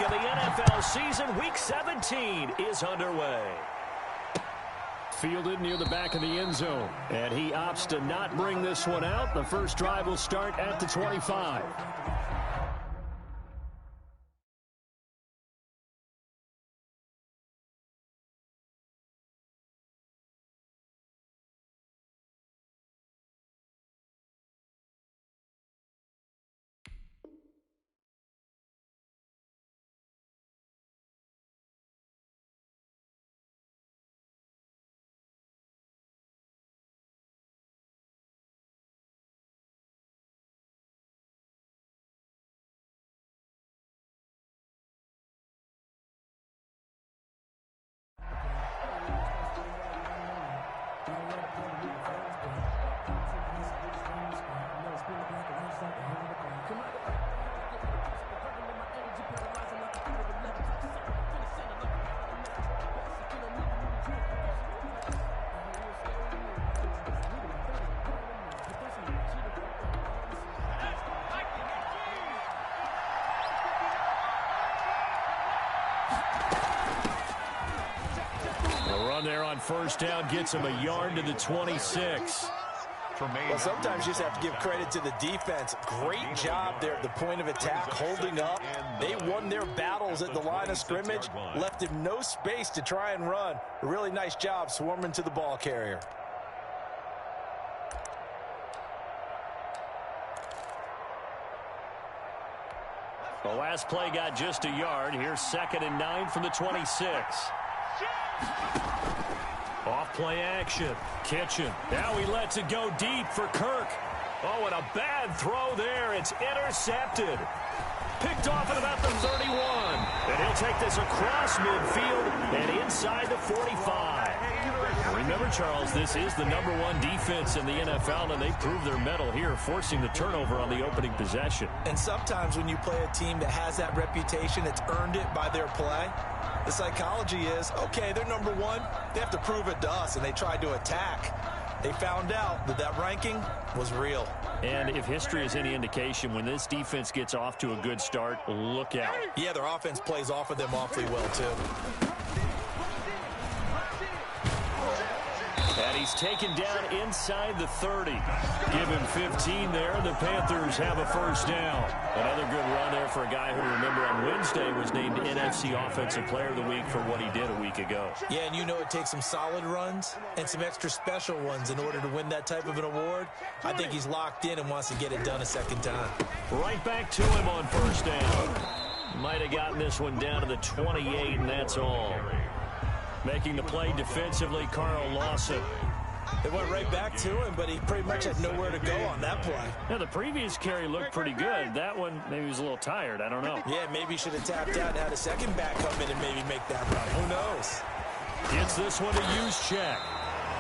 of the NFL season. Week 17 is underway. Fielded near the back of the end zone. And he opts to not bring this one out. The first drive will start at the 25. There on first down gets him a yard to the 26. Well, sometimes you just have to give credit to the defense. Great job there at the point of attack, holding up. They won their battles at the line of scrimmage, left him no space to try and run. A really nice job swarming to the ball carrier. The last play got just a yard. Here's 2nd and 9 from the 26. Off play action. Kitchen. Now he lets it go deep for Kirk. Oh, and a bad throw there. It's intercepted. Picked off at about the 31. And he'll take this across midfield and inside the 45. Remember, Charles, this is the #1 defense in the NFL, and they proved their mettle here, forcing the turnover on the opening possession. And sometimes when you play a team that has that reputation, it's earned it by their play. The psychology is, okay, they're #1. They have to prove it to us, and they tried to attack. They found out that that ranking was real. And if history is any indication, when this defense gets off to a good start, look out. Yeah, their offense plays off of them awfully well, too. And he's taken down inside the 30. Give him 15 there. The Panthers have a first down. Another good run there for a guy who, remember, on Wednesday was named NFC Offensive Player of the Week for what he did a week ago. Yeah, and you know it takes some solid runs and some extra special ones in order to win that type of an award. I think he's locked in and wants to get it done a second time. Right back to him on first down. Might have gotten this one down to the 28, and that's all. Making the play defensively, Carl Lawson. They went right back to him, but he pretty much had nowhere to go on that play. Yeah, the previous carry looked pretty good. That one, maybe he was a little tired. I don't know. Yeah, maybe he should have tapped out and had a second back come in and maybe make that run. Who knows? Gets this one to Juszczyk.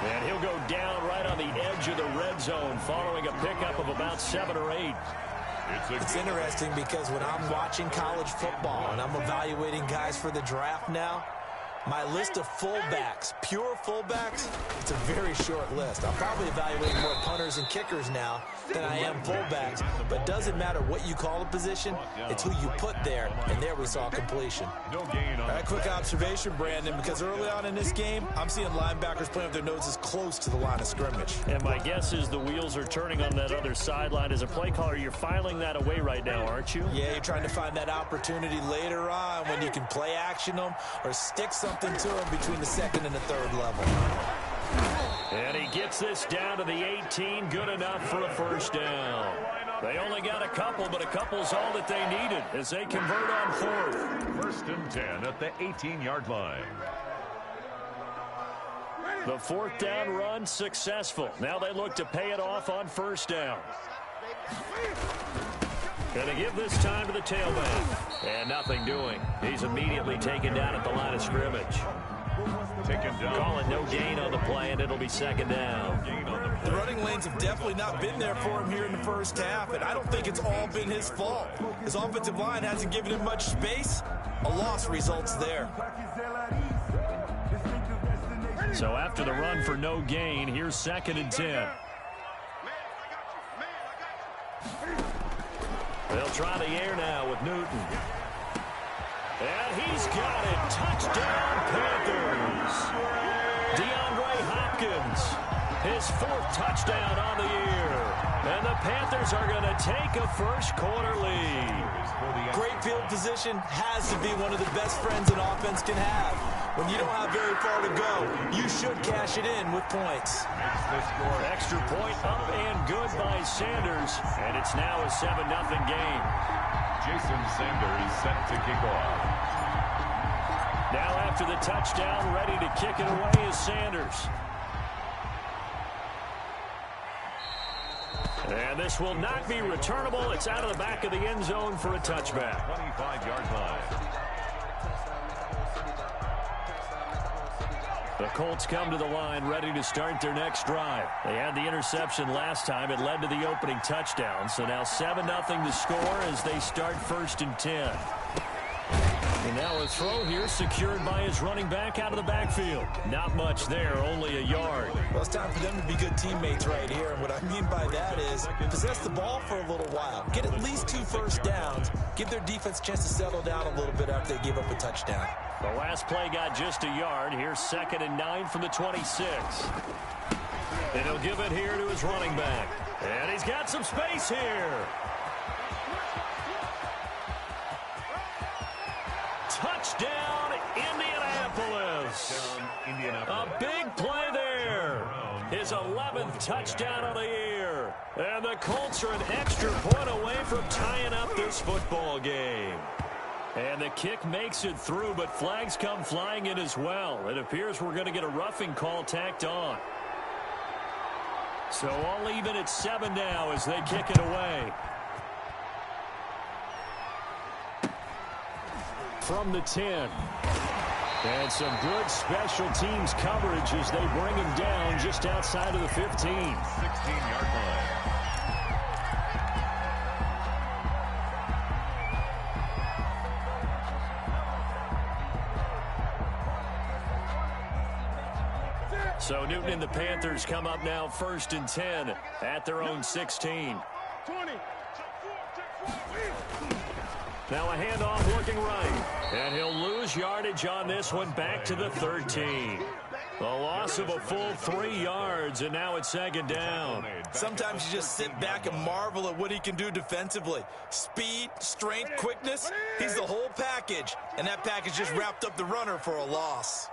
And he'll go down right on the edge of the red zone following a pickup of about 7 or 8. It's interesting because when I'm watching college football and I'm evaluating guys for the draft now, my list of fullbacks, pure fullbacks, it's a very short list. I'm probably evaluating more punters and kickers now than I am fullbacks. But it doesn't matter what you call a position, it's who you put there. And there we saw completion. All right, quick observation, Brandon, because early on in this game, I'm seeing linebackers playing with their noses close to the line of scrimmage. And my guess is the wheels are turning on that other sideline. As a play caller, you're filing that away right now, aren't you? Yeah, you're trying to find that opportunity later on when you can play action them or stick something to him between the 2nd and the 3rd level. And he gets this down to the 18, good enough for a first down. They only got a couple, but a couple's all that they needed as they convert on 4th. 1st and 10 at the 18-yard line. The 4th down run successful. Now they look to pay it off on first down. Gonna give this time to the tailback. And nothing doing. He's immediately taken down at the line of scrimmage. Taken down. Call it no gain on the play, and it'll be 2nd down. The running lanes have definitely not been there for him here in the first half, and I don't think it's all been his fault. His offensive line hasn't given him much space. A loss results there. So after the run for no gain, here's 2nd and 10. They'll try the air now with Newton. He's got it. Touchdown, Panthers. DeAndre Hopkins, his 4th touchdown on the year. And the Panthers are going to take a first-quarter lead. Great field position has to be one of the best friends an offense can have. When you don't have very far to go, you should cash it in with points. Extra point up and good by Sanders. And it's now a 7-0 game. Jason Sanders set to kick off. Now after the touchdown, ready to kick it away is Sanders. And this will not be returnable. It's out of the back of the end zone for a touchback. 25-yard line. The Colts come to the line ready to start their next drive. They had the interception last time. It led to the opening touchdown. So now 7-0 to score as they start 1st and 10. And now a throw here secured by his running back out of the backfield. Not much there, only a yard. Well, it's time for them to be good teammates right here. And what I mean by that is possess the ball for a little while. Get at least 2 first downs. Give their defense a chance to settle down a little bit after they give up a touchdown. The last play got just a yard. Here's 2nd and 9 from the 26. And he'll give it here to his running back. And he's got some space here. Touchdown, Indianapolis. A big play there. His 11th touchdown of the year. And the Colts are an extra point away from tying up this football game. And the kick makes it through, but flags come flying in as well. It appears we're going to get a roughing call tacked on. So all even at 7 now as they kick it away. From the 10. And some good special teams coverage as they bring him down just outside of the 15. 16-yard line. So Newton and the Panthers come up now 1st and 10 at their own 16. Now a handoff looking right. And he'll lose yardage on this one back to the 13. A loss of a full 3 yards, and now it's 2nd down. Sometimes you just sit back and marvel at what he can do defensively. Speed, strength, quickness, he's the whole package. And that package just wrapped up the runner for a loss.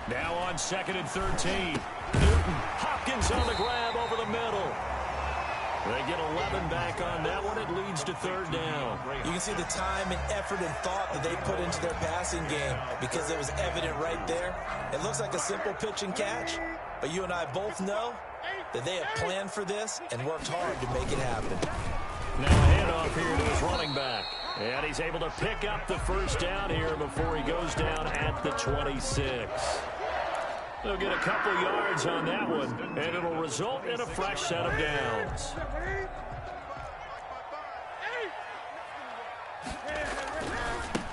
Now on 2nd and 13. Newton, Hopkins on the grab over the middle. They get 11 back on that one. It leads to 3rd down. You can see the time and effort and thought that they put into their passing game because it was evident right there. It looks like a simple pitch and catch, but you and I both know that they have planned for this and worked hard to make it happen. Now a handoff here to his running back. And he's able to pick up the 1st down here before he goes down at the 26. They'll get a couple yards on that one, and it'll result in a fresh set of downs.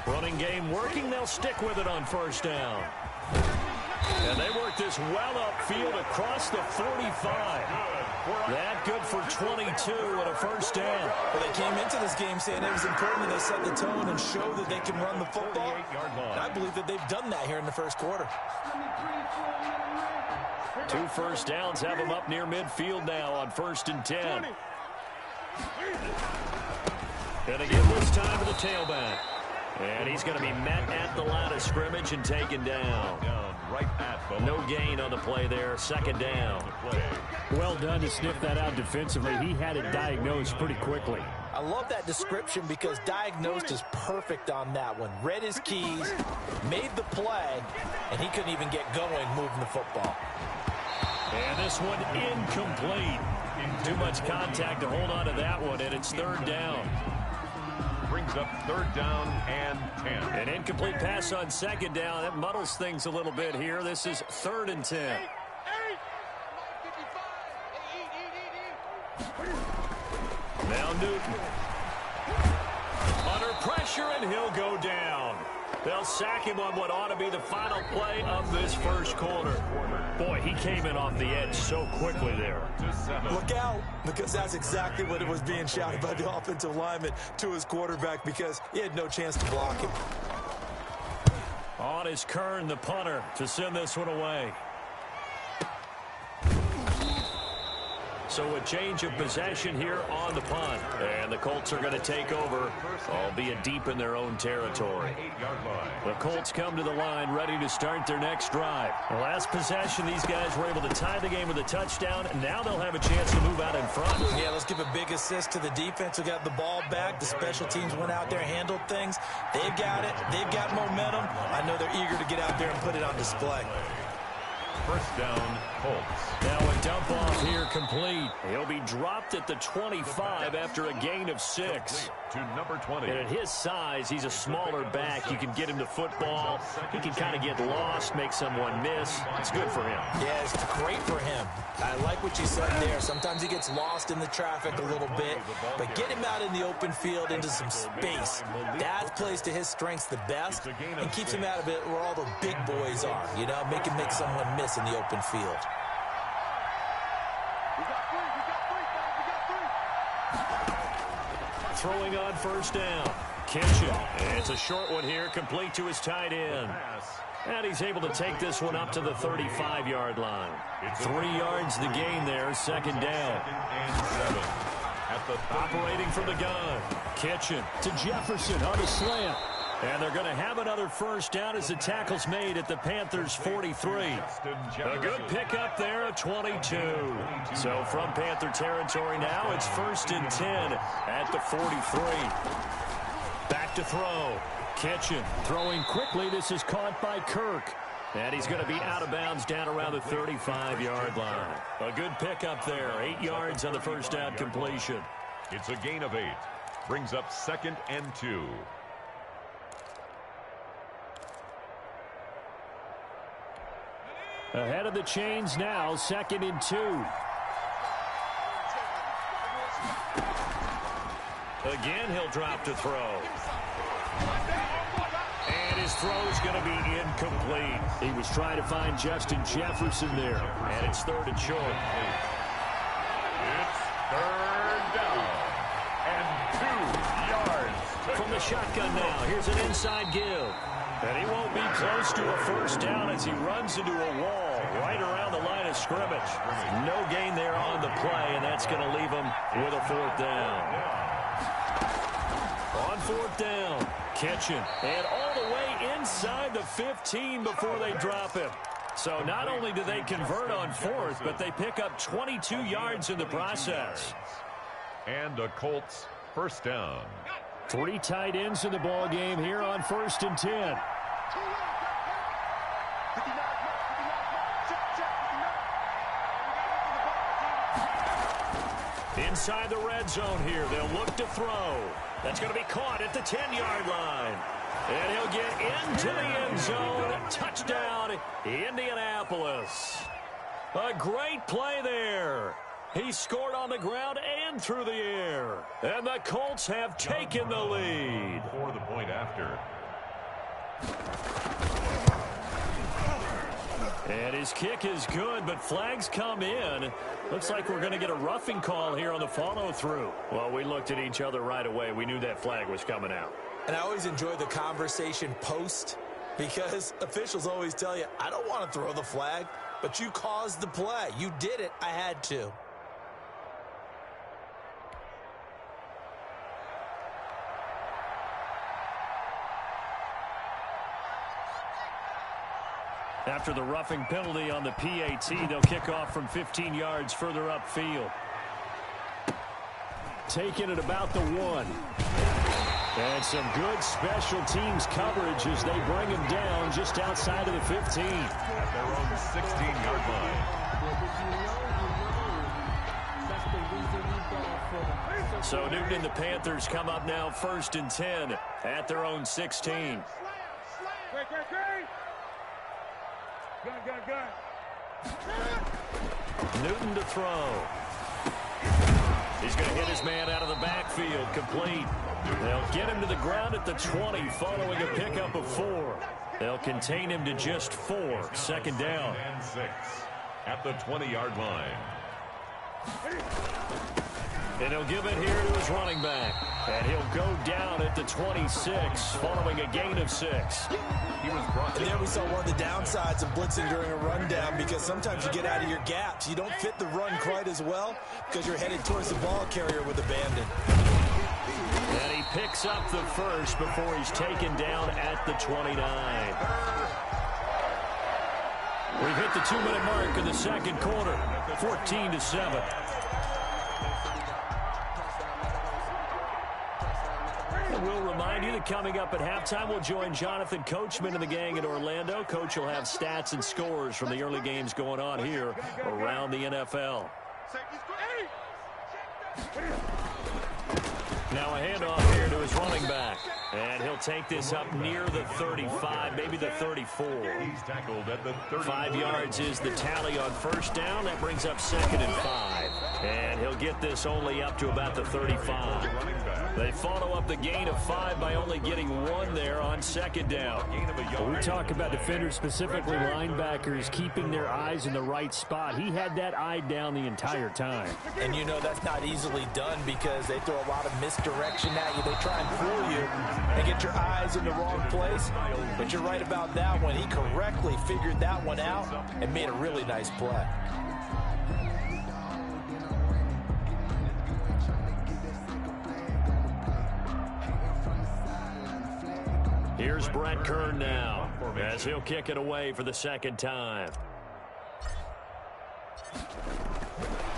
Running game working. They'll stick with it on 1st down. And they work this well upfield across the 45. That good for 22 and a 1st down. Well, they came into this game saying it was important that they set the tone and show that they can run the football. And I believe that they've done that here in the 1st quarter. 2 1st downs have them up near midfield now on 1st and 10. And again this time to the tailback. And he's going to be met at the line of scrimmage and taken down. Right at no gain on the play there. 2nd down. Well done to sniff that out defensively. He had it diagnosed pretty quickly. I love that description because diagnosed is perfect on that one. Read his keys, made the play, and he couldn't even get going moving the football. And this one incomplete. Too much contact to hold on to that one, and it's 3rd down. Brings up 3rd down and 10. An incomplete pass on 2nd down. That muddles things a little bit here. This is 3rd and 10. Now Newton. Under pressure, and he'll go down. They'll sack him on what ought to be the final play of this first quarter. Boy, he came in off the edge so quickly there. Look out, because that's exactly what it was being shouted by the offensive lineman to his quarterback, because he had no chance to block him. On is Kern, the punter, to send this one away. So a change of possession here on the punt. And the Colts are going to take over, albeit deep in their own territory. The Colts come to the line ready to start their next drive. The last possession, these guys were able to tie the game with a touchdown. And now they'll have a chance to move out in front. Yeah, let's give a big assist to the defense who got the ball back. The special teams went out there, handled things. They've got it. They've got momentum. I know they're eager to get out there and put it on display. First down, Colts. Now a dump off here complete. He'll be dropped at the 25 after a gain of 6. To number 20. And at his size, he's a smaller back. You can get him to football. He can kind of get lost, make someone miss. It's good for him. Yeah, it's great for him. I like what you said there. Sometimes he gets lost in the traffic a little bit, but get him out in the open field into some space. That plays to his strengths the best and keeps him out of it where all the big boys are. You know, make him make someone miss in the open field. Throwing on first down. Kitchen. It's a short one here, complete to his tight end. And he's able to take this one up to the 35-yard line. 3 yards the gain there, second down. Operating from the gun. Kitchen to Jefferson on a slant. And they're going to have another first down as the tackle's made at the Panthers' 43. A good pickup there at 22. So from Panther territory now, it's 1st and 10 at the 43. Back to throw. Kitchen throwing quickly. This is caught by Kirk. And he's going to be out of bounds down around the 35-yard line. A good pickup there. 8 yards on the first down completion. It's a gain of 8. Brings up 2nd and 2. Ahead of the chains now, 2nd and 2. Again, he'll drop to throw. And his throw's going to be incomplete. He was trying to find Justin Jefferson there. And it's 3rd and short. It's 3rd down. And 2 yards. From the shotgun now, here's an inside give. And he won't be close to a first down as he runs into a wall right around the line of scrimmage. No gain there on the play, and that's going to leave him with a 4th down. On 4th down, Kitchen. And all the way inside the 15 before they drop him. So not only do they convert on 4th, but they pick up 22 yards in the process. And the Colts first down. 3 tight ends in the ball game here on 1st and 10. Inside the red zone here, they'll look to throw. That's going to be caught at the 10-yard line. And he'll get into the end zone. Touchdown, Indianapolis. A great play there. He scored on the ground and through the air. And the Colts have taken the lead. For the point after. And his kick is good, but flags come in. Looks like we're going to get a roughing call here on the follow-through. Well, we looked at each other right away. We knew that flag was coming out. And I always enjoy the conversation post because officials always tell you, I don't want to throw the flag, but you caused the play. You did it. I had to. After the roughing penalty on the PAT, they'll kick off from 15 yards further upfield. Taken at about the 1. And some good special teams coverage as they bring him down just outside of the 15. At their own 16-yard line. So Newton and the Panthers come up now 1st and 10 at their own 16. Newton to throw. He's going to hit his man out of the backfield. Complete. They'll get him to the ground at the 20 following a pickup of 4. They'll contain him to just 4. Second down. And 6 at the 20-yard line. And he'll give it here to his running back. And he'll go down at the 26 following a gain of 6. He was brought And there we saw one of the downsides of blitzing during a rundown, because sometimes you get out of your gaps. You don't fit the run quite as well because you're headed towards the ball carrier with abandon. And he picks up the first before he's taken down at the 29. We've hit the 2-minute mark in the second quarter, 14-7. We'll remind you that coming up at halftime, we'll join Jonathan Coachman and the gang in Orlando. Coach will have stats and scores from the early games going on here around the NFL. Now a handoff here to his running back. And he'll take this up near the 35, maybe the 34. He's tackled at the 30. 5 yards is the tally on first down. That brings up 2nd and 5. And he'll get this only up to about the 35. They follow up the gain of 5 by only getting 1 there on second down. We talk about defenders, specifically linebackers, keeping their eyes in the right spot. He had that eye down the entire time. And you know that's not easily done because they throw a lot of misdirection at you. They try and fool you and get your eyes in the wrong place. But you're right about that one. He correctly figured that one out and made a really nice play. Here's Brett Kern now as he'll kick it away for the second time.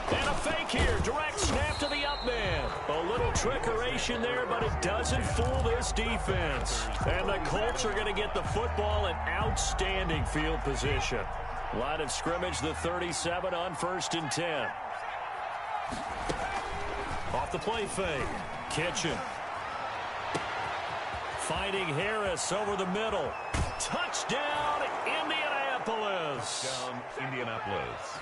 And a fake here. Direct snap to the up man. A little trickeration there, but it doesn't fool this defense. And the Colts are going to get the football in outstanding field position. Line of scrimmage, the 37 on 1st and 10. Off the play fake. Kitchen. Finding Harris over the middle. Touchdown, Indianapolis. Down, Indianapolis.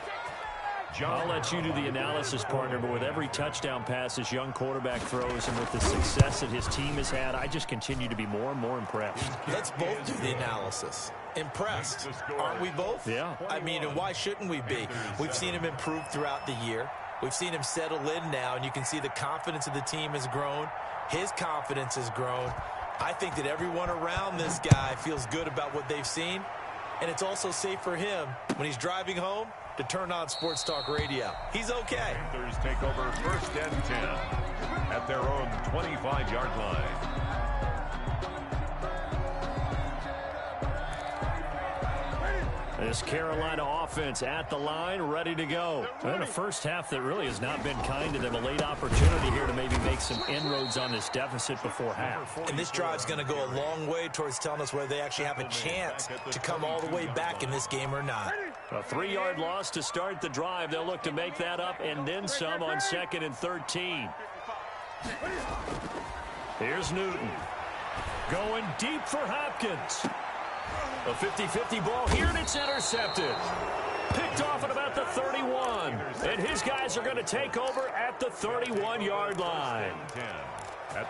I'll let you do the analysis, partner, but with every touchdown pass this young quarterback throws and with the success that his team has had, I just continue to be more and more impressed. Let's both do the analysis. Impressed. Aren't we both? Yeah. I mean, and why shouldn't we be? We've seen him improve throughout the year. We've seen him settle in now, and you can see the confidence of the team has grown. His confidence has grown. I think that everyone around this guy feels good about what they've seen, and it's also safe for him when he's driving home to turn on Sports Talk Radio. He's okay. Panthers take over 1st and 10 at their own 25-yard line. This Carolina offense at the line, ready to go. And a first half that really has not been kind to them. A late opportunity here to maybe make some inroads on this deficit before half. And this drive's going to go a long way towards telling us whether they actually have a chance to come all the way back in this game or not. A 3-yard loss to start the drive. They'll look to make that up and then some on 2nd and 13. Here's Newton. Going deep for Hopkins. A 50-50 ball here, and it's intercepted. Picked off at about the 31. And his guys are going to take over at the 31-yard line.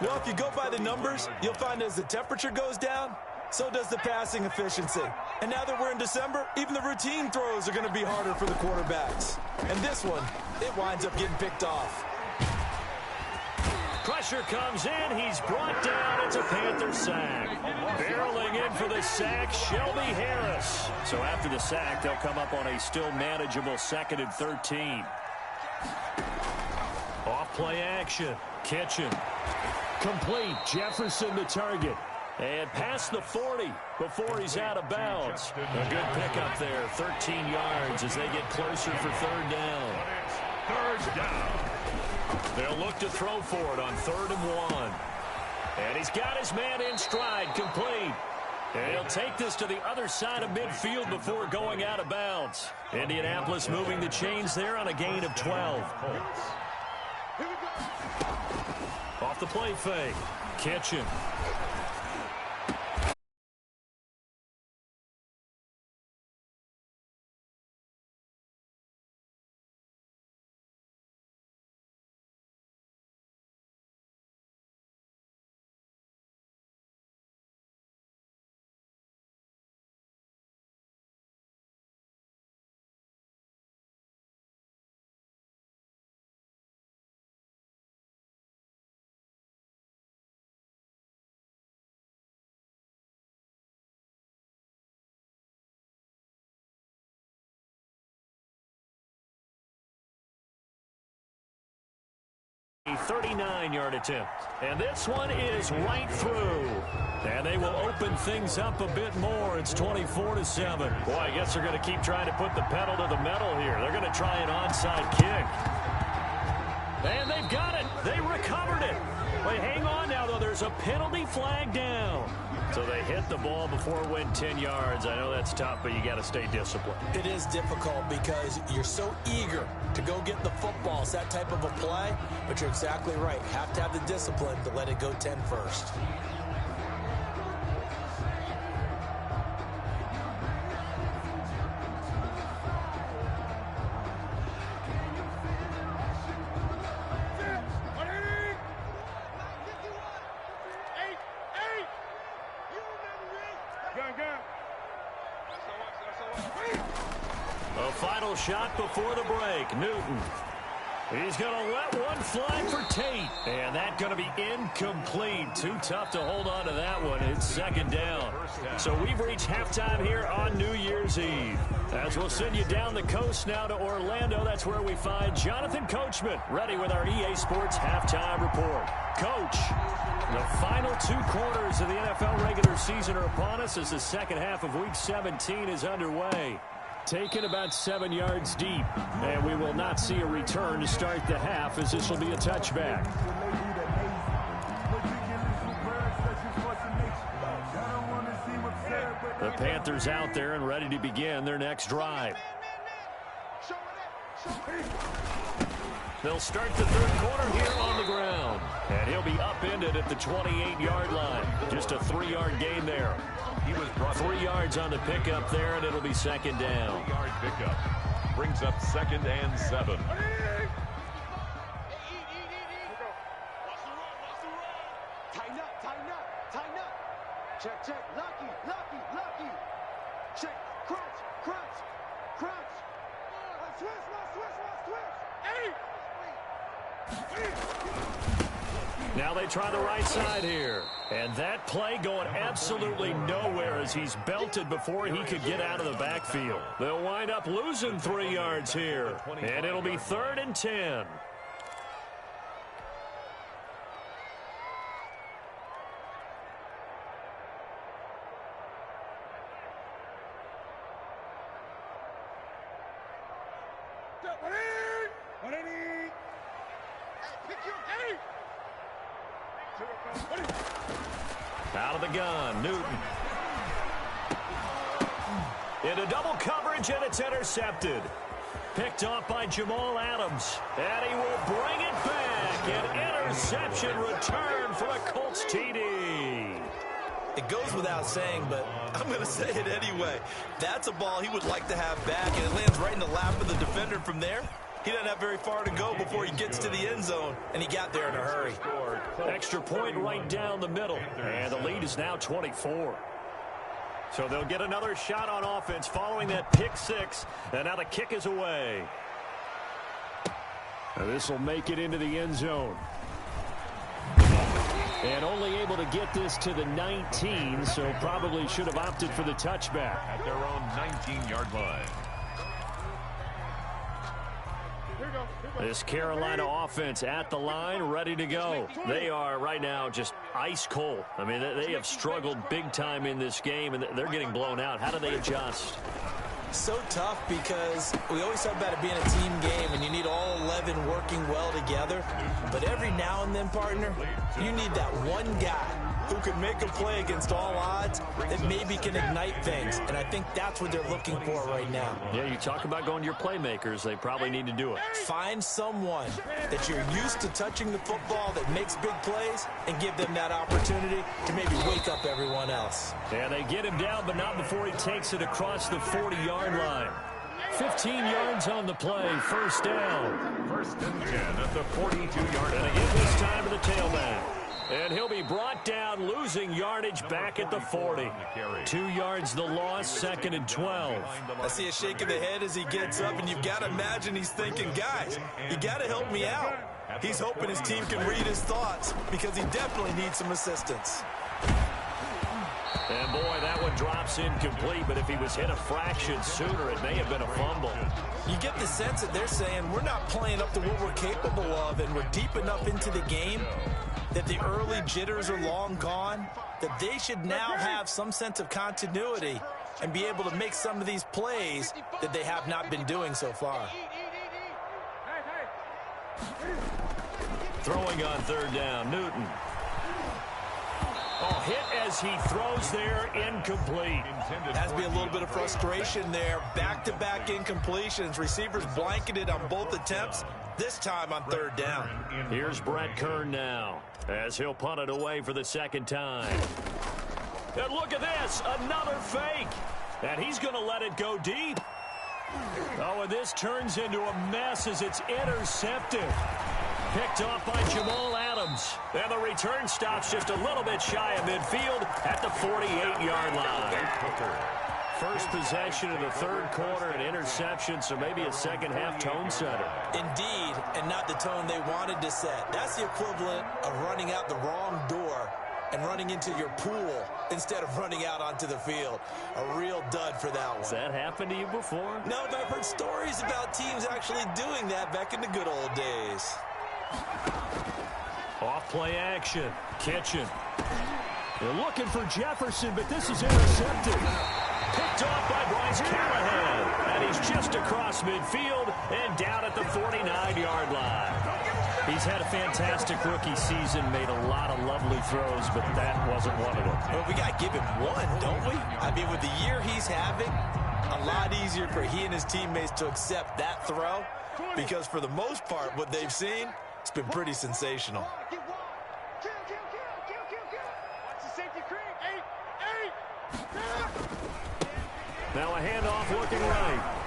Well, if you go by the numbers, you'll find as the temperature goes down, so does the passing efficiency. And now that we're in December, even the routine throws are going to be harder for the quarterbacks. And this one, it winds up getting picked off. Pressure comes in. He's brought down. It's a Panther sack. Barreling in for the sack, Shelby Harris. So after the sack, they'll come up on a still manageable 2nd and 13. Off play action. Kitchen. Complete. Jefferson the target. And past the 40 before he's out of bounds. A good pickup there. 13 yards as they get closer for 3rd down. 3rd down. They'll look to throw for it on 3rd and 1. And he's got his man in stride, complete. And he'll take this to the other side of midfield before going out of bounds. Indianapolis moving the chains there on a gain of 12. Off the play fake. Kitchen. A 39-yard attempt. And this one is right through. And they will open things up a bit more. It's 24-7. Boy, I guess they're going to keep trying to put the pedal to the metal here. They're going to try an onside kick. And they've got it. They recovered it. Wait, hang on now, though. There's a penalty flag down. So they hit the ball before it went 10 yards. I know that's tough, but you got to stay disciplined. It is difficult because you're so eager to go get the football. It's that type of a play, but you're exactly right. You have to have the discipline to let it go 10 first. A final shot before the break. Newton. He's going to let one fly for Tate. And that's going to be incomplete. Too tough to hold on to that one. It's second down. So we've reached halftime here on New Year's Eve. As we'll send you down the coast now to Orlando, that's where we find Jonathan Coachman, ready with our EA Sports halftime report. Coach, the final 2 quarters of the NFL regular season are upon us as the second half of Week 17 is underway. Taken about 7 yards deep, and we will not see a return to start the half as this will be a touchback. The Panthers out there and ready to begin their next drive. They'll start the third quarter here on the ground, and he'll be upended at the 28-yard line. Just a 3-yard gain there. He was brought 3 yards on the pickup there, and it'll be second down. 3-yard pickup. Brings up 2nd and 7. Tighten up, tighten up, tighten up. Check, check. Lucky, lucky, lucky. Check. Crunch, crunch, crunch. Switch, Now they try the right side here. And that play going absolutely nowhere as he's belted before he could get out of the backfield. They'll wind up losing 3 yards here. And it'll be 3rd and 10. Out of the gun, Newton. Into double coverage, and it's intercepted. Picked off by Jamal Adams. And he will bring it back. An interception return for a Colts TD. It goes without saying, but I'm going to say it anyway. That's a ball he would like to have back, and it lands right in the lap of the defender from there. He doesn't have very far to go before he gets to the end zone, and he got there in a hurry. Extra point right down the middle, and the lead is now 24. So they'll get another shot on offense following that pick 6, and now the kick is away. This will make it into the end zone. And only able to get this to the 19, so probably should have opted for the touchback. At their own 19-yard line. This Carolina offense at the line, ready to go. They are right now just ice cold. I mean, they have struggled big time in this game, and they're getting blown out. How do they adjust? So tough because we always talk about it being a team game, and you need all 11 working well together. But every now and then, partner, you need that one guy who can make a play against all odds that maybe can ignite things. And I think that's what they're looking for right now. Yeah, you talk about going to your playmakers. They probably need to do it. Find someone that you're used to touching the football that makes big plays and give them that opportunity to maybe wake up everyone else. Yeah, they get him down, but not before he takes it across the 40-yard line. 15 yards on the play, first down. 1st and 10 at the 42-yard line. And again this time to the tailback. And he'll be brought down, losing yardage back at the 40. 2 yards the loss, 2nd and 12. I see a shake of the head as he gets up, and you've got to imagine he's thinking, guys, you got to help me out. He's hoping his team can read his thoughts because he definitely needs some assistance. And, boy, that one drops incomplete, but if he was hit a fraction sooner, it may have been a fumble. You get the sense that they're saying we're not playing up to what we're capable of, and we're deep enough into the game that the early jitters are long gone, that they should now have some sense of continuity and be able to make some of these plays that they have not been doing so far. Throwing on third down, Newton. Oh, hit as he throws there, incomplete. Has to be a little bit of frustration there. Back-to-back incompletions. Receivers blanketed on both attempts, this time on third down. Here's Brett Kern now, as he'll punt it away for the second time. And look at this, another fake. And he's going to let it go deep. Oh, and this turns into a mess as it's intercepted. Picked off by Jamal Adams. And the return stops just a little bit shy of midfield at the 48-yard line. First possession of the third quarter, an interception, so maybe a second-half tone setter. Indeed, and not the tone they wanted to set. That's the equivalent of running out the wrong door and running into your pool instead of running out onto the field. A real dud for that one. Has that happened to you before? No, but I've heard stories about teams actually doing that back in the good old days. Off play action. Kitchen. They're looking for Jefferson, but this is intercepted. Picked off by Bryce Callahan. And he's just across midfield and down at the 49-yard line. He's had a fantastic rookie season, made a lot of lovely throws, but that wasn't one of them. Well, we got to give him one, don't we? I mean, with the year he's having, a lot easier for he and his teammates to accept that throw because for the most part, what they've seen, it's been pretty sensational. Now a handoff looking right.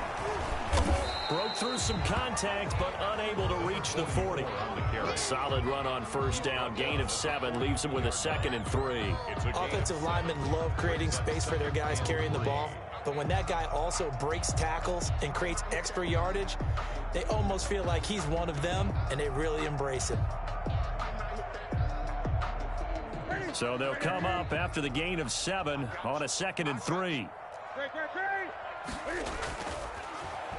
Broke through some contact, but unable to reach the 40. A solid run on first down. Gain of 7 leaves him with a 2nd and 3. Offensive linemen love creating space for their guys carrying the ball. But when that guy also breaks tackles and creates extra yardage, they almost feel like he's one of them, and they really embrace him. So they'll come up after the gain of 7 on a 2nd and 3.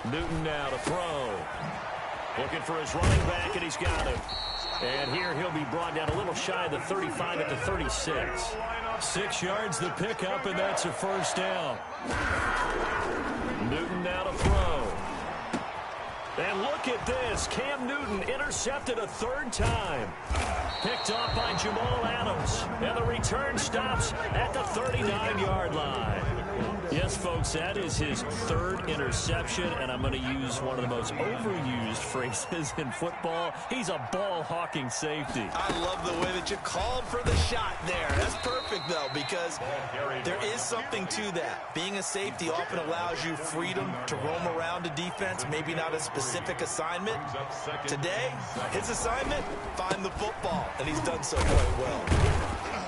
Newton now to throw. Looking for his running back, and he's got him. And here he'll be brought down a little shy of the 35 at the 36. 6 yards the pickup, and that's a first down. Newton now to throw. And look at this. Cam Newton intercepted a 3rd time. Picked off by Jamal Adams. And the return stops at the 39-yard line. Yes, folks, that is his 3rd interception, and I'm going to use one of the most overused phrases in football. He's a ball-hawking safety. I love the way that you called for the shot there. That's perfect, though, because there is something to that. Being a safety often allows you freedom to roam around a defense, maybe not a specific assignment. Today, his assignment, find the football, and he's done so quite well.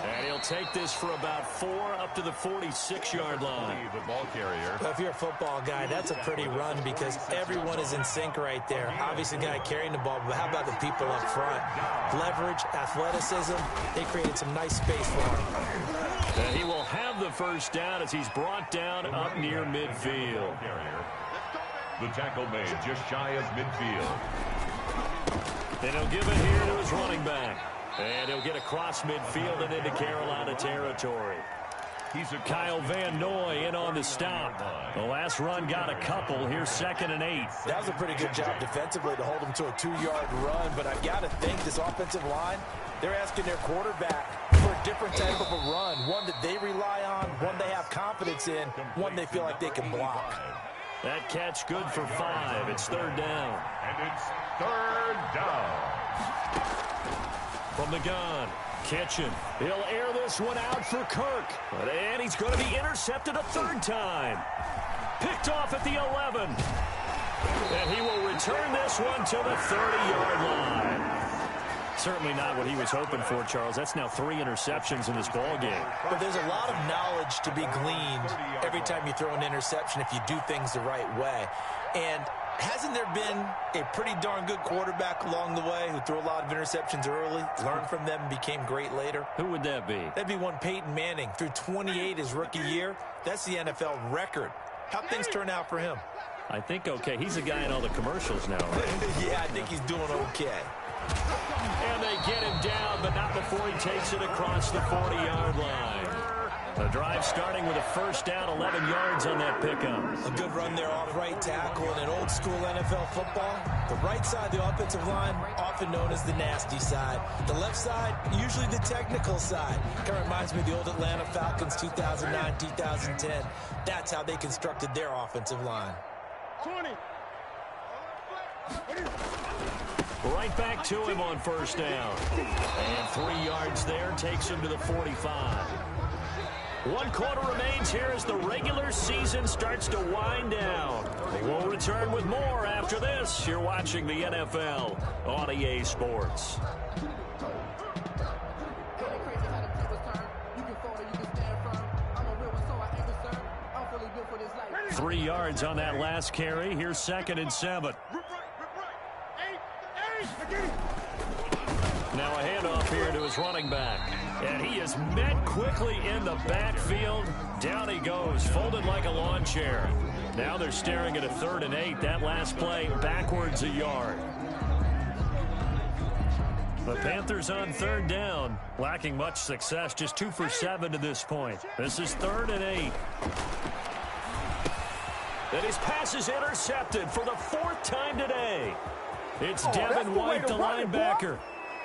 And he'll take this for about 4 up to the 46-yard line. The ball carrier. Well, if you're a football guy, that's a pretty run because everyone is in sync right there. Obviously, the guy carrying the ball, but how about the people up front? Leverage, athleticism, they created some nice space for him. And he will have the first down as he's brought down up near midfield. The tackle made just shy of midfield. And he'll give it here to his running back. And he'll get across midfield and into Carolina territory. Kyle Van Noy in on the stop. The last run got a couple. Here's 2nd and 8. That was a pretty good job defensively to hold him to a 2-yard run, but I've got to think this offensive line, they're asking their quarterback for a different type of a run, one that they rely on, one they have confidence in, one they feel like they can block. That catch good for 5. It's 3rd down. And it's 3rd down. From the gun, Kitchen. He'll air this one out for Kirk. And he's going to be intercepted a 3rd time. Picked off at the 11. And he will return this one to the 30-yard line. Certainly not what he was hoping for, Charles. That's now 3 interceptions in this ball game. But there's a lot of knowledge to be gleaned every time you throw an interception if you do things the right way. And Hasn't there been a pretty darn good quarterback along the way who threw a lot of interceptions early, learned from them, and became great later? Who would that be? That'd be one Peyton Manning. Threw 28 his rookie year. That's the NFL record. How'd things turn out for him? I think okay. He's a guy in all the commercials now, right? Yeah, I think he's doing okay. And they get him down, but not before he takes it across the 40-yard line. The drive starting with a first down, 11 yards on that pickup. A good run there off right tackle in an old-school NFL football. The right side of the offensive line, often known as the nasty side. The left side, usually the technical side. Kind of reminds me of the old Atlanta Falcons 2009, 2010. That's how they constructed their offensive line. 20. Right back to him on first down. And 3 yards there takes him to the 45. 1 quarter remains here as the regular season starts to wind down. We'll return with more after this. You're watching the NFL on EA Sports. 3 yards on that last carry. Here's 2nd and 7. Now a handoff here to his running back. And he is met quickly in the backfield. Down he goes, folded like a lawn chair. Now they're staring at a 3rd and 8. That last play backwards a yard. The Panthers on 3rd down, lacking much success, just 2 for 7 to this point. This is 3rd and 8. And his pass is intercepted for the 4th time today. It's Devin White, the linebacker.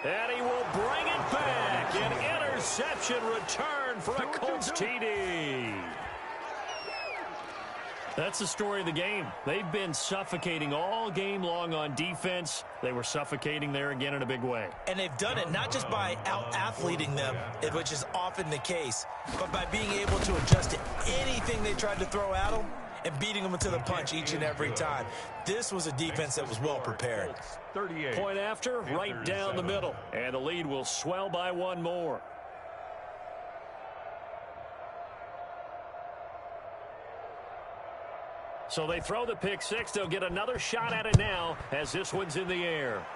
And he will bring it back. An interception return for a Colts TD. That's the story of the game. They've been suffocating all game long on defense. They were suffocating there again in a big way. And they've done it not just by out-athleting them, which is often the case, but by being able to adjust to anything they tried to throw at them and beating them to the punch each and every time. This was a defense that was well prepared. 38. Point after, right down the middle. And the lead will swell by 1 more. So they throw the pick 6. They'll get another shot at it now as this one's in the air.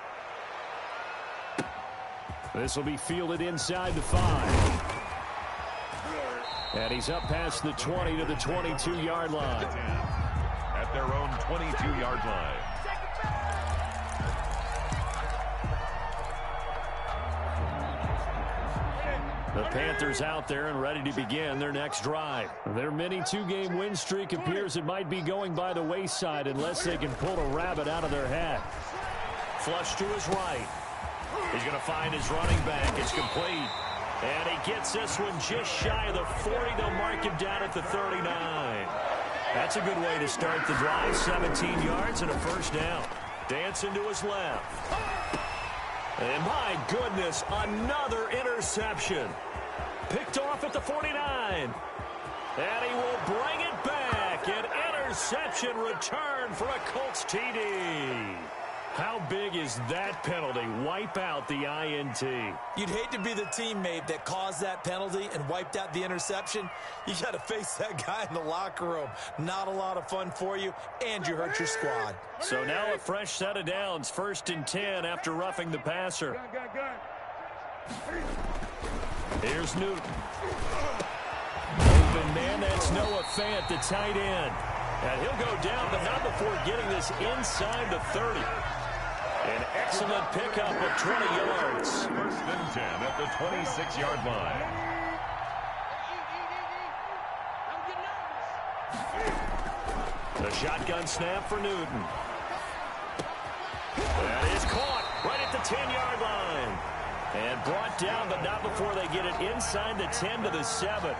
This will be fielded inside the 5. And he's up past the 20 to the 22-yard line. At their own 22-yard line. The Panthers out there and ready to begin their next drive. Their mini 2-game win streak appears it might be going by the wayside unless they can pull a rabbit out of their hat. Flush to his right. He's going to find his running back. It's complete. And he gets this one just shy of the 40. They'll mark him down at the 39. That's a good way to start the drive. 17 yards and a first down. Dancing to his left. And my goodness, another interception. Picked off at the 49. And he will bring it back. An interception return for a Colts TD. How big is that penalty? Wipe out the INT. You'd hate to be the teammate that caused that penalty and wiped out the interception. You got to face that guy in the locker room. Not a lot of fun for you, and you hurt your squad. So now a fresh set of downs. 1st and 10 after roughing the passer. Here's Newton. Open man, that's Noah Fant, the tight end. And he'll go down, but not before getting this inside the 30. An excellent pickup of 20 yards. 1st and 10 at the 26-yard line. The shotgun snap for Newton. That is caught right at the 10-yard line. And brought down, but not before they get it inside the 10 to the 7.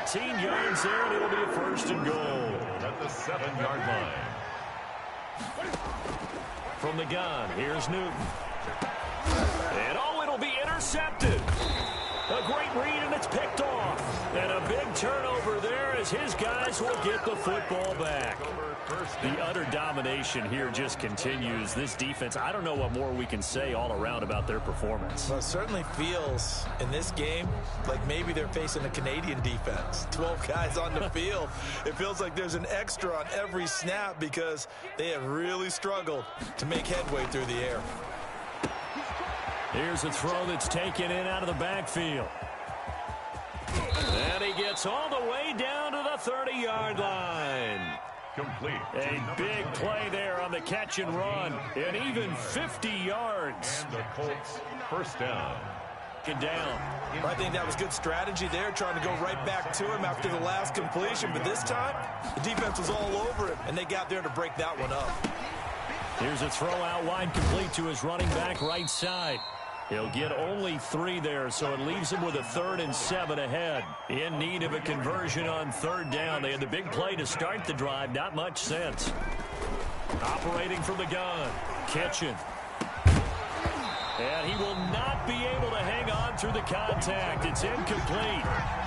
18 yards there, and it'll be a 1st and goal. At the 7-yard line. From the gun, here's Newton. And it'll be intercepted. A great read, and it's picked off. And a big turnover there as his guys will get the football back. The utter domination here just continues. This defense, I don't know what more we can say all around about their performance. Well, it certainly feels in this game like maybe they're facing a Canadian defense. 12 guys on the field. It feels like there's an extra on every snap because they have really struggled to make headway through the air. Here's a throw that's taken in out of the backfield. And he gets all the way down to the 30-yard line. Complete. A big play there on the catch and run. And even 50 yards. And the Colts first down. Down. I think that was good strategy there, trying to go right back to him after the last completion. But this time, the defense was all over him, and they got there to break that one up. Here's a throw out wide, complete to his running back right side. He'll get only 3 there, so it leaves him with a 3rd and 7 ahead. In need of a conversion on 3rd down. They had the big play to start the drive. Not much sense. Operating from the gun. Kitchen. And he will not be able to hang on through the contact. It's incomplete.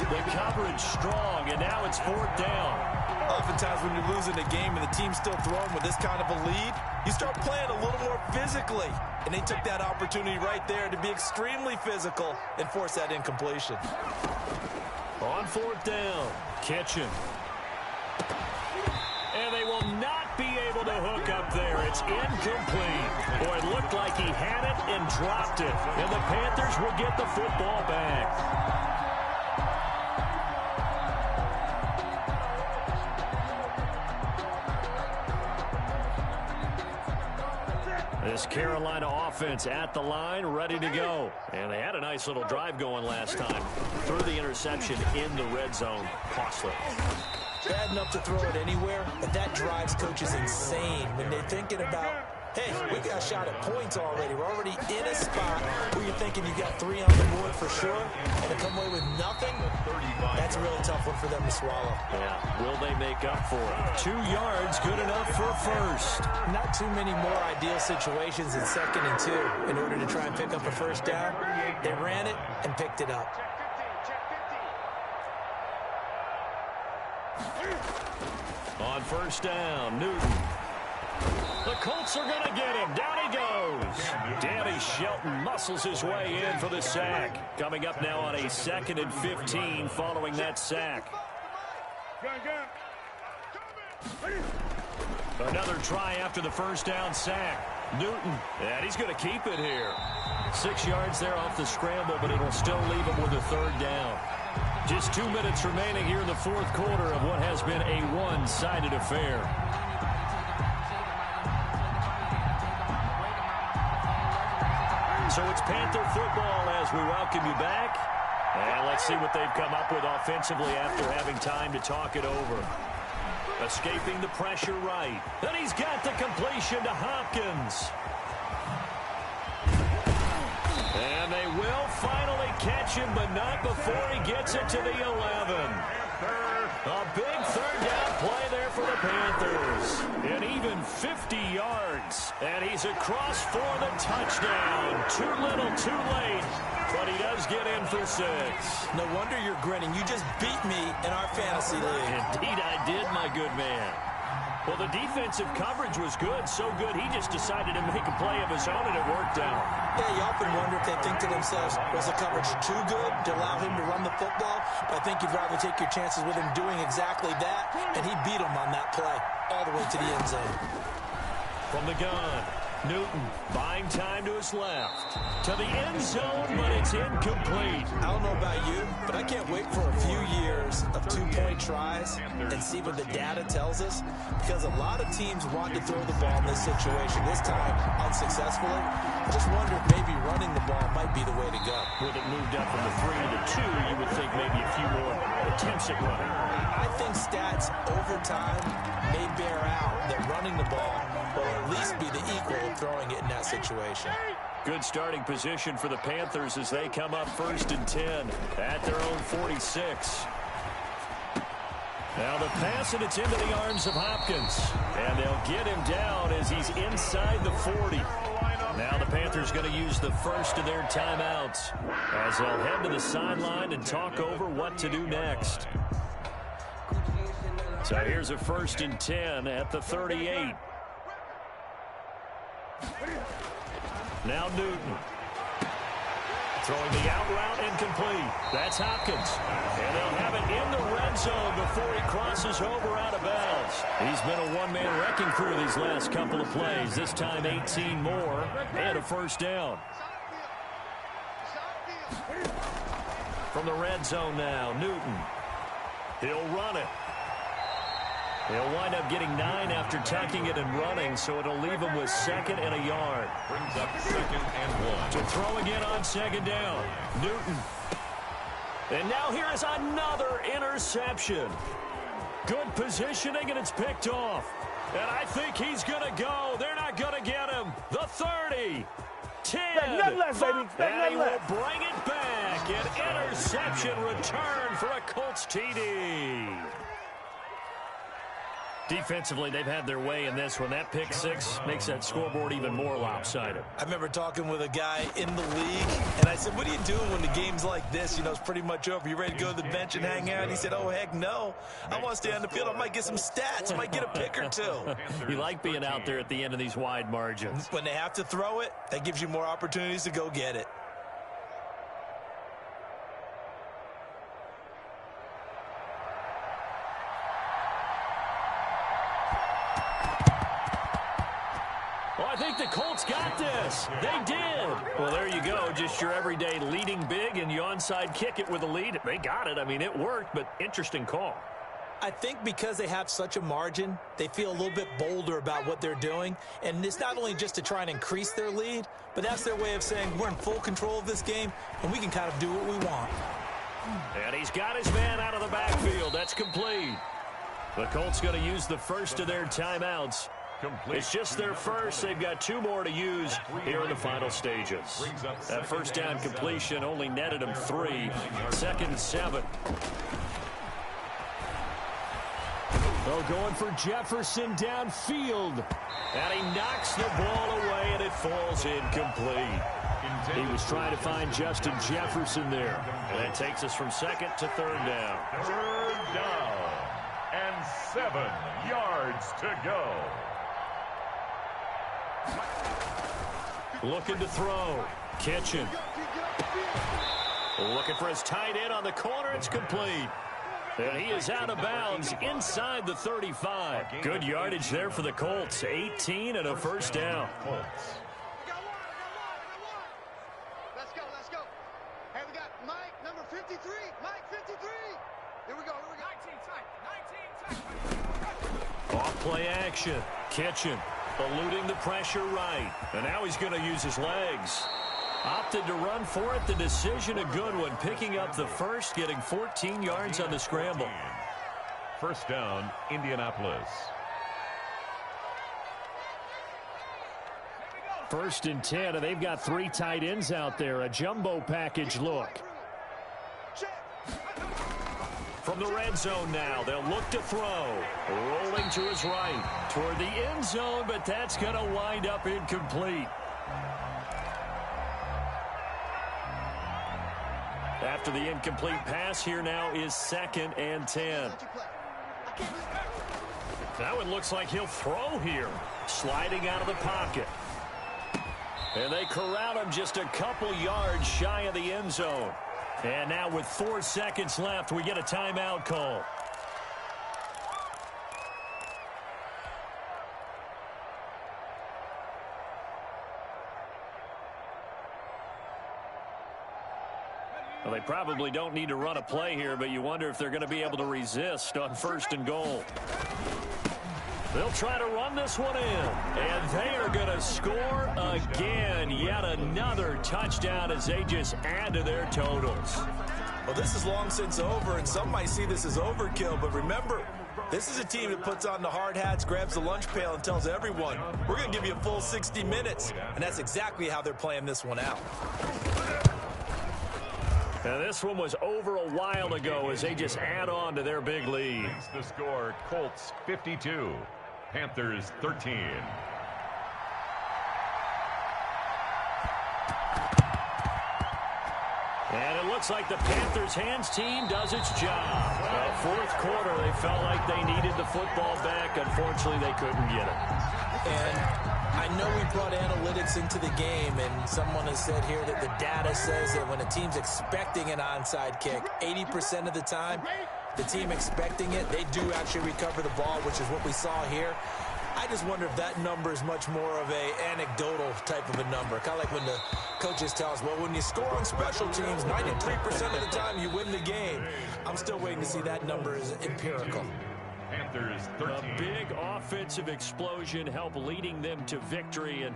The coverage strong, and now it's 4th down. Oftentimes when you're losing a game and the team's still throwing with this kind of a lead, you start playing a little more physically. And they took that opportunity right there to be extremely physical and force that incompletion. On 4th down, Kitchen. And they will not be able to hook up there. It's incomplete. Boy, it looked like he had it and dropped it. And the Panthers will get the football back. This Carolina offense at the line, ready to go. And they had a nice little drive going last time. Threw the interception in the red zone. Costly. Bad enough to throw it anywhere, but that drives coaches insane when they're thinking about, hey, we got a shot at points already. We're already in a spot where you're thinking you got 3 on the board for sure, and to come away with nothing, that's a really tough one for them to swallow. Yeah, will they make up for it? 2 yards, good enough for a first. Not too many more ideal situations in 2nd and 2 in order to try and pick up a first down. They ran it and picked it up. On 1st down, Newton. The Colts are going to get him. Down he goes. Danny Shelton muscles his way in for the sack. Coming up now on a 2nd and 15 following that sack. Another try after the first down sack. Newton, and he's going to keep it here. 6 yards there off the scramble, but it'll still leave him with a 3rd down. Just 2 minutes remaining here in the 4th quarter of what has been a one-sided affair. So it's Panther football as we welcome you back. And let's see what they've come up with offensively after having time to talk it over. Escaping the pressure right. And he's got the completion to Hopkins. And they will finally catch him, but not before he gets it to the 11. A big 3rd down play there for the Panthers. And even 50 yards. And he's across for the touchdown. Too little, too late. But he does get in for 6. No wonder you're grinning. You just beat me in our fantasy league. Indeed I did, my good man. Well, the defensive coverage was good, so good he just decided to make a play of his own, and it worked out. Yeah, you often wonder if they think to themselves, was the coverage too good to allow him to run the football? But I think you'd rather take your chances with him doing exactly that, and he beat him on that play all the way to the end zone. From the gun, Newton buying time to his left. To the end zone, but it's incomplete. I don't know about you, but I can't wait for a few years of 2-point tries and see what the data tells us, because a lot of teams want to throw the ball in this situation, this time unsuccessfully. I just wonder if maybe running the ball might be the way to go. With it moved up from the 3 to the 2, you would think maybe a few more attempts at running. I think stats over time may bear out that running the ball will at least be the equal of throwing it in that situation. Good starting position for the Panthers as they come up 1st and 10 at their own 46. Now the pass, and it's into the arms of Hopkins. And they'll get him down as he's inside the 40. Now the Panthers going to use the first of their timeouts as they'll head to the sideline and talk over what to do next. So here's a 1st and 10 at the 38. Now Newton. Throwing the out route incomplete. That's Hopkins. And they'll have it in the red zone before he crosses over out of bounds. He's been a one-man wrecking crew these last couple of plays. This time 18 more and a 1st down. From the red zone now, Newton. He'll run it. He'll wind up getting 9 after tucking it and running, so it'll leave him with 2nd and a yard. Brings up 2nd and 1. To throw again on 2nd down, Newton. And now here is another interception. Good positioning, and it's picked off. And I think he's going to go. They're not going to get him. The 30. 10. Left, baby. And he will bring it back. An interception return for a Colts TD. Defensively, they've had their way in this one. That pick 6 makes that scoreboard even more lopsided. I remember talking with a guy in the league, and I said, what are you doing when the game's like this? You know, it's pretty much over. You ready to go to the bench and hang out? And he said, oh, heck no. I want to stay on the field. I might get some stats. I might get a pick or 2. You like being out there at the end of these wide margins. When they have to throw it, that gives you more opportunities to go get it. Well, I think the Colts got this. They did. Well, there you go. Just your everyday leading big, and you onside kick it with a lead. They got it. I mean, it worked, but interesting call. I think because they have such a margin, they feel a little bit bolder about what they're doing. And it's not only just to try and increase their lead, but that's their way of saying we're in full control of this game, and we can kind of do what we want. And he's got his man out of the backfield. That's complete. The Colts going to use the first of their timeouts. It's just their first. They've got 2 more to use here in the final stages. That 1st down completion only netted them 3. 2nd and 7. Oh, going for Jefferson downfield. And he knocks the ball away, and it falls incomplete. He was trying to find Justin Jefferson there. And that takes us from 2nd to 3rd down. 3rd down and 7 yards to go. Looking to throw. Kitchen. Looking for his tight end on the corner. It's complete. And he is out of bounds inside the 35. Good yardage there for the Colts. 18 and a 1st down. Let's go. Hey, we got Mike, number 53. Mike, 53. Here we go. 19 tight. Off play action. Kitchen eluding the pressure right. And now he's going to use his legs. Opted to run for it. The decision a good one. Picking up the 1st, getting 14 yards on the scramble. 1st down, Indianapolis. 1st and 10, and they've got 3 tight ends out there. A jumbo package look. From the red zone now, they'll look to throw. Rolling to his right toward the end zone, but that's going to wind up incomplete. After the incomplete pass, here now is 2nd and 10. Now it looks like he'll throw here. Sliding out of the pocket. And they corral him just a couple yards shy of the end zone. And now with 4 seconds left, we get a timeout call. Well, they probably don't need to run a play here, but you wonder if they're going to be able to resist on 1st and goal. They'll try to run this one in, and they are going to score again. Yet another touchdown as they just add to their totals. Well, this is long since over, and some might see this as overkill, but remember, this is a team that puts on the hard hats, grabs the lunch pail, and tells everyone, we're going to give you a full 60 minutes, and that's exactly how they're playing this one out. Now, this one was over a while ago as they just add on to their big lead. The score, Colts 52, Panthers 13. And it looks like the Panthers' hands team does its job. Fourth quarter, they felt like they needed the football back. Unfortunately, they couldn't get it. And I know we brought analytics into the game, and someone has said here that the data says that when a team's expecting an onside kick, 80% of the time, the team expecting it, they do actually recover the ball, which is what we saw here. I just wonder if that number is much more of a anecdotal type of a number. Kind of like when the coaches tell us, well, when you score on special teams, 93% of the time you win the game. I'm still waiting to see that number is empirical. Panthers A 13. big offensive explosion helped leading them to victory. And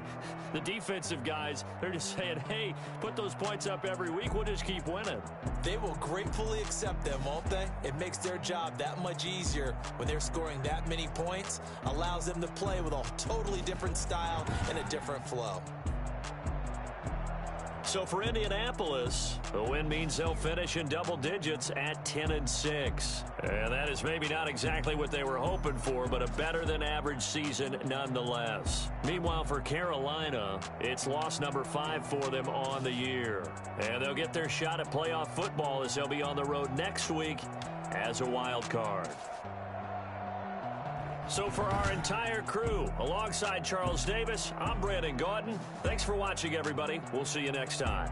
the defensive guys, they're just saying, hey, put those points up every week. We'll just keep winning. They will gratefully accept them, won't they? It makes their job that much easier when they're scoring that many points. Allows them to play with a totally different style and a different flow. So for Indianapolis, a win means they'll finish in double digits at 10-6. And that is maybe not exactly what they were hoping for, but a better than average season nonetheless. Meanwhile, for Carolina, it's loss number 5 for them on the year. And they'll get their shot at playoff football as they'll be on the road next week as a wild card. So for our entire crew, alongside Charles Davis, I'm Brandon Gaudin. Thanks for watching, everybody. We'll see you next time.